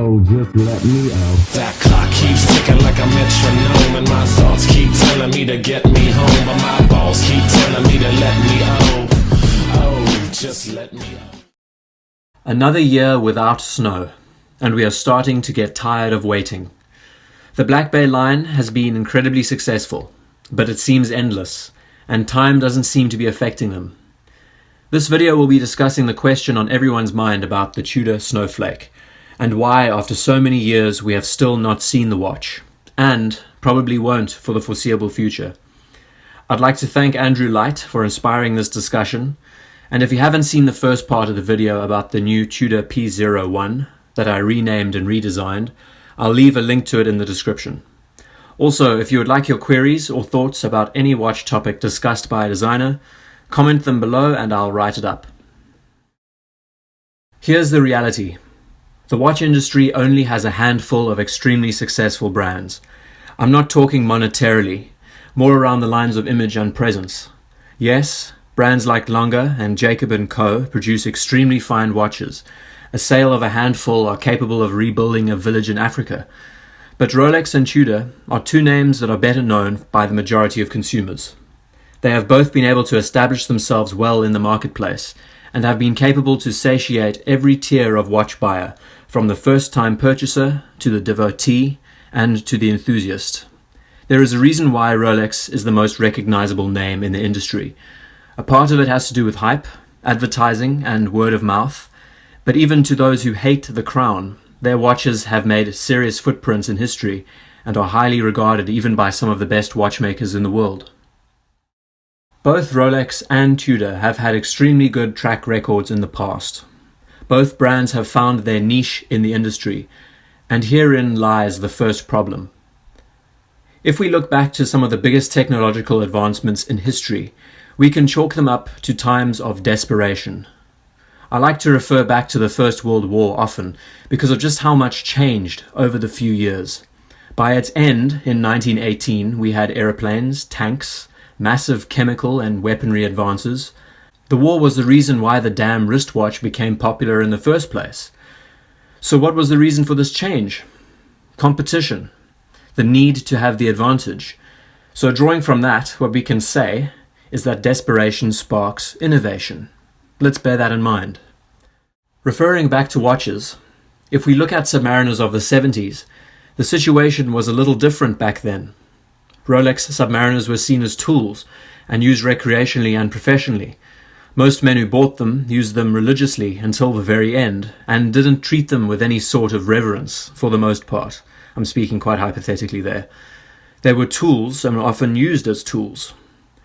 Oh, just let me out. That clock keeps ticking like a metronome, and my thoughts keep telling me to get me home, but my balls keep telling me to let me oh, just let me out. Another year without snow, and we are starting to get tired of waiting. The Black Bay line has been incredibly successful, but it seems endless, and time doesn't seem to be affecting them. This video will be discussing the question on everyone's mind about the Tudor Snowflake, and why after so many years we have still not seen the watch, and probably won't for the foreseeable future. I'd like to thank Andrew Light for inspiring this discussion, and if you haven't seen the first part of the video about the new Tudor P01 that I renamed and redesigned, I'll leave a link to it in the description. Also, if you would like your queries or thoughts about any watch topic discussed by a designer, comment them below and I'll write it up. Here's the reality. The watch industry only has a handful of extremely successful brands. I'm not talking monetarily, more around the lines of image and presence. Yes, brands like Lange and Jacob & Co. produce extremely fine watches. A sale of a handful are capable of rebuilding a village in Africa. But Rolex and Tudor are two names that are better known by the majority of consumers. They have both been able to establish themselves well in the marketplace and have been capable to satiate every tier of watch buyer, from the first-time purchaser to the devotee and to the enthusiast. There is a reason why Rolex is the most recognizable name in the industry. A part of it has to do with hype, advertising, and word of mouth, but even to those who hate the crown, their watches have made serious footprints in history and are highly regarded even by some of the best watchmakers in the world. Both Rolex and Tudor have had extremely good track records in the past. Both brands have found their niche in the industry, and herein lies the first problem. If we look back to some of the biggest technological advancements in history, we can chalk them up to times of desperation. I like to refer back to the First World War often because of just how much changed over the few years. By its end, in 1918, we had aeroplanes, tanks, massive chemical and weaponry advances. The war was the reason why the damn wristwatch became popular in the first place. So what was the reason for this change? Competition. The need to have the advantage. So drawing from that, what we can say is that desperation sparks innovation. Let's bear that in mind. Referring back to watches, if we look at Submariners of the 70s, the situation was a little different back then. Rolex Submariners were seen as tools and used recreationally and professionally. Most men who bought them used them religiously until the very end and didn't treat them with any sort of reverence for the most part. I'm speaking quite hypothetically there. They were tools and were often used as tools.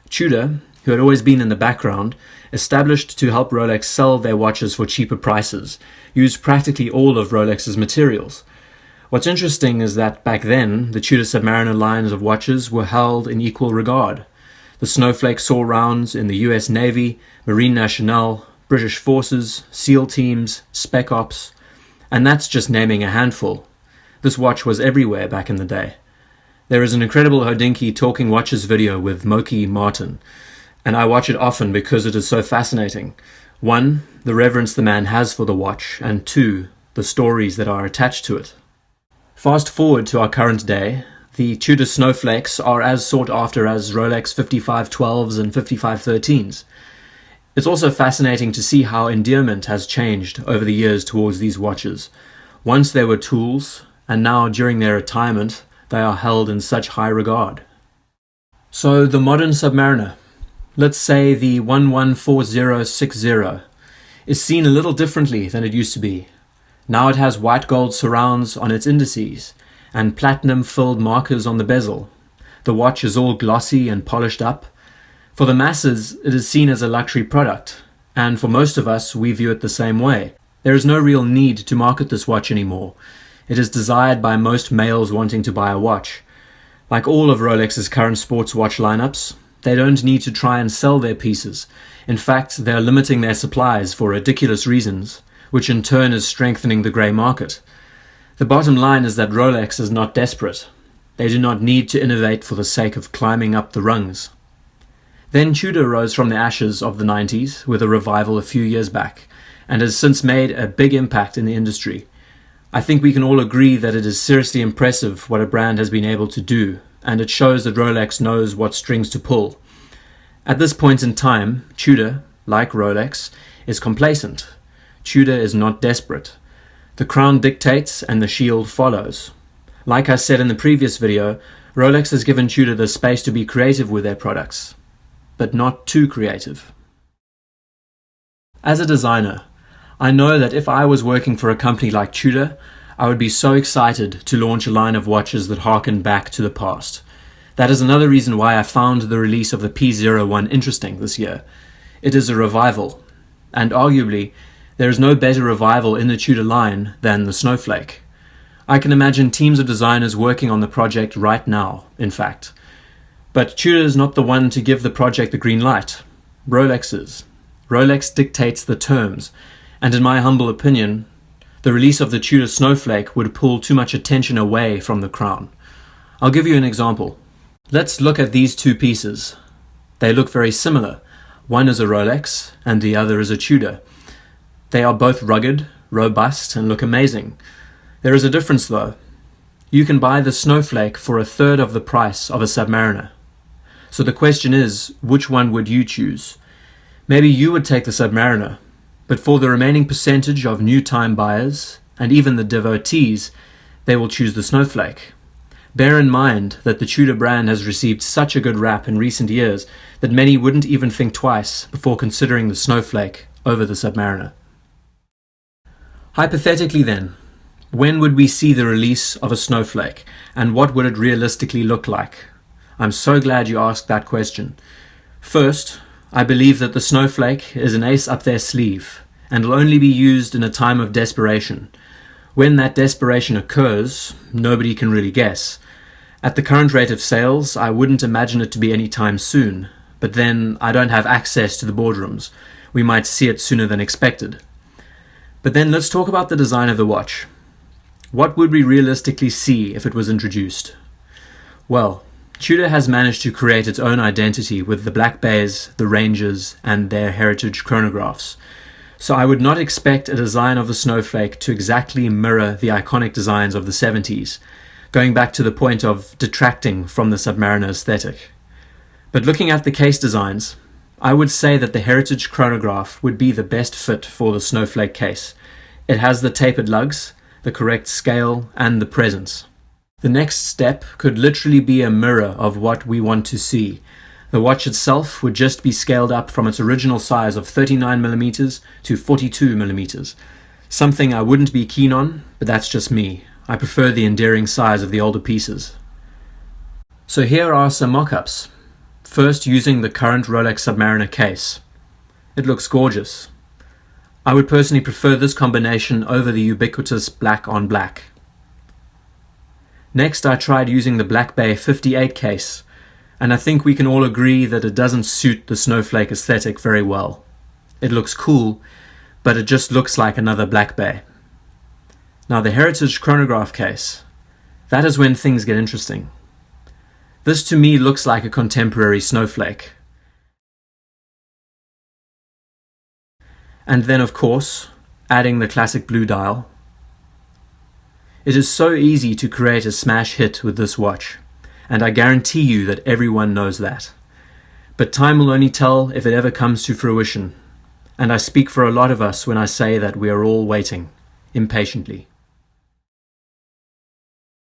Tudor, who had always been in the background, established to help Rolex sell their watches for cheaper prices, used practically all of Rolex's materials. What's interesting is that back then, the Tudor Submariner lines of watches were held in equal regard. The Snowflake saw rounds in the US Navy, Marine Nationale, British Forces, SEAL teams, Spec Ops, and that's just naming a handful. This watch was everywhere back in the day. There is an incredible Hodinkee Talking Watches video with Moki Martin, and I watch it often because it is so fascinating. 1, the reverence the man has for the watch, and 2, the stories that are attached to it. Fast forward to our current day, the Tudor Snowflakes are as sought after as Rolex 5512s and 5513s. It's also fascinating to see how endearment has changed over the years towards these watches. Once they were tools, and now during their retirement, they are held in such high regard. So the modern Submariner, let's say the 114060, is seen a little differently than it used to be. Now it has white gold surrounds on its indices and platinum-filled markers on the bezel. The watch is all glossy and polished up. For the masses, it is seen as a luxury product, and for most of us, we view it the same way. There is no real need to market this watch anymore. It is desired by most males wanting to buy a watch. Like all of Rolex's current sports watch lineups, they don't need to try and sell their pieces. In fact, they are limiting their supplies for ridiculous reasons, which in turn is strengthening the grey market. The bottom line is that Rolex is not desperate. They do not need to innovate for the sake of climbing up the rungs. Then Tudor rose from the ashes of the 90s with a revival a few years back, and has since made a big impact in the industry. I think we can all agree that it is seriously impressive what a brand has been able to do, and it shows that Rolex knows what strings to pull. At this point in time, Tudor, like Rolex, is complacent. Tudor is not desperate. The crown dictates and the shield follows. Like I said in the previous video, Rolex has given Tudor the space to be creative with their products, but not too creative. As a designer, I know that if I was working for a company like Tudor, I would be so excited to launch a line of watches that harken back to the past. That is another reason why I found the release of the P01 interesting this year. It is a revival, and arguably, there is no better revival in the Tudor line than the Snowflake. I can imagine teams of designers working on the project right now, in fact. But Tudor is not the one to give the project the green light. Rolex is. Rolex dictates the terms, and in my humble opinion, the release of the Tudor Snowflake would pull too much attention away from the crown. I'll give you an example. Let's look at these two pieces. They look very similar. One is a Rolex, and the other is a Tudor. They are both rugged, robust, and look amazing. There is a difference though. You can buy the Snowflake for a third of the price of a Submariner. So the question is, which one would you choose? Maybe you would take the Submariner, but for the remaining percentage of new time buyers, and even the devotees, they will choose the Snowflake. Bear in mind that the Tudor brand has received such a good rap in recent years that many wouldn't even think twice before considering the Snowflake over the Submariner. Hypothetically then, when would we see the release of a Snowflake, and what would it realistically look like? I'm so glad you asked that question. First, I believe that the Snowflake is an ace up their sleeve, and will only be used in a time of desperation. When that desperation occurs, nobody can really guess. At the current rate of sales, I wouldn't imagine it to be any time soon, but then I don't have access to the boardrooms. We might see it sooner than expected. But then let's talk about the design of the watch. What would we realistically see if it was introduced? Well, Tudor has managed to create its own identity with the Black Bays, the Rangers, and their heritage chronographs. So I would not expect a design of the Snowflake to exactly mirror the iconic designs of the 70s, going back to the point of detracting from the Submariner aesthetic. But looking at the case designs, I would say that the heritage chronograph would be the best fit for the Snowflake case. It has the tapered lugs, the correct scale, and the presence. The next step could literally be a mirror of what we want to see. The watch itself would just be scaled up from its original size of 39mm to 42mm. Something I wouldn't be keen on, but that's just me. I prefer the endearing size of the older pieces. So here are some mock-ups. First, using the current Rolex Submariner case. It looks gorgeous. I would personally prefer this combination over the ubiquitous black on black. Next, I tried using the Black Bay 58 case, and I think we can all agree that it doesn't suit the Snowflake aesthetic very well. It looks cool, but it just looks like another Black Bay. Now the heritage chronograph case, that is when things get interesting. This to me looks like a contemporary Snowflake. And then of course, adding the classic blue dial. It is so easy to create a smash hit with this watch, and I guarantee you that everyone knows that. But time will only tell if it ever comes to fruition, and I speak for a lot of us when I say that we are all waiting, impatiently.